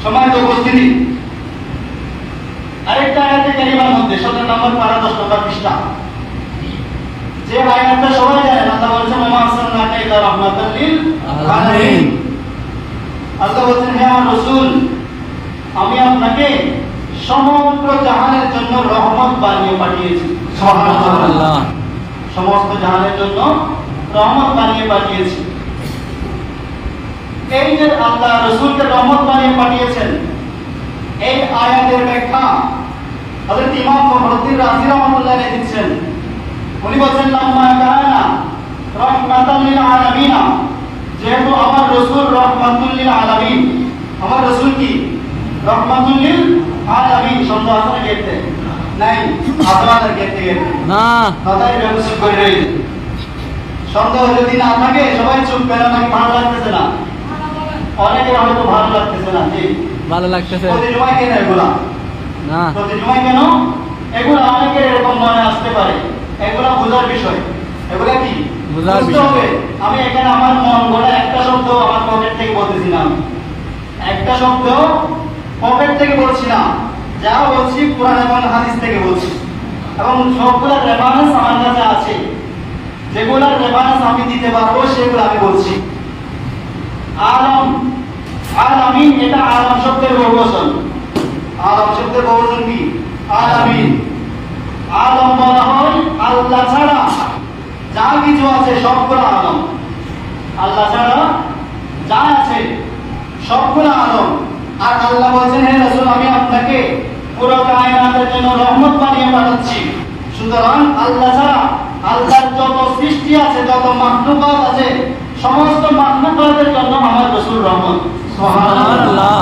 সম্মানিত উপস্থিতি, আরেকটা আয়াতে কারিমার মধ্যে 17 নম্বর পারা 10 নম্বর পৃষ্ঠা, যে আয়াতটা সবাই জানেন, আল্লাহ বলেছেন ওয়া মা আরসালনাকা ইল্লা রাহমাতাল লিল আলামিন। আল্লাহ বলেছেন হে আমার রাসূল, আমি আপনাকে সমগ্র জাহানের জন্য রহমত বানিয়ে পাঠিয়েছি। সুবহানাল্লাহ। সমস্ত জাহানের জন্য রহমত বানিয়ে পাঠিয়েছি। এই যে আল্লাহ রাসূলকে রহমত বানিয়ে পাঠিয়েছেন, এই আয়াতের ব্যাখ্যা হযরত ইমাম ফখরুদ্দিন রাজি রাহমাতুল্লাহ আলাইহি দিচ্ছেন। উনি বলেন লাম্মা কানা রাহমাতাল লিল আলামিন, যেহেতু আমার রাসূল রাহমাতুল লিল আলামিন, আমার রাসূল কি রহমাতুল লিল আলামিন, সন্দেহ আছে না কেতে নাই? আপনাদের কেতে না, সদাই ব্যবস্থা করে রইল। সন্দেহ যদি না থাকে সবাই চুপ করে, নাকি ভালো লাগতেছে না? অনেকের হয়তো ভালো লাগতেছে না। জি ভালো লাগতেছে। প্রতি জুমায় কেন এগুলা? না প্রতি জুমায় কেন এগুলা? অনেকের এরকম মনে আসতে পারে। এগুলা বোঝার বিষয়। এগুলা কি বুঝতে হবে? আমি এখানে আমার মন গড়া একটা শব্দ আমার পকেট থেকে বলতেছি না, একটা শব্দ পকেট থেকে বলছি না, যা বলছি কোরআন এবং হাদিস থেকে বলছি, এবং সবগুলোর রেফারেন্স আমার কাছে আছে। যেগুলোর রেফারেন্স আমি দিতে পারবো সেগুলো আমি বলছি। আলম, আলামিন, এটা আলম শব্দের বহুবচন। আলম শব্দের বহুবচন কি? আলামিন। আলম বলা হয় আল্লাহ ছাড়া যা কিছু আছে সবগুলো আলম। আল্লাহ ছাড়া যা আছে সবগুলো আলম। আর আল্লাহ বলেছেন হে রাসূল, আমি আপনাকে পুরো কায়নাতের জন্য রহমত বানিয়ে পাঠাচ্ছি। সুতরাং আল্লাহ ছাড়া আল্লাহর যত সৃষ্টি আছে, যত মাখলুকাত আছে, সমস্ত মাখলুকাতের জন্য আমার রাসূল রহমত। সুবহানাল্লাহ।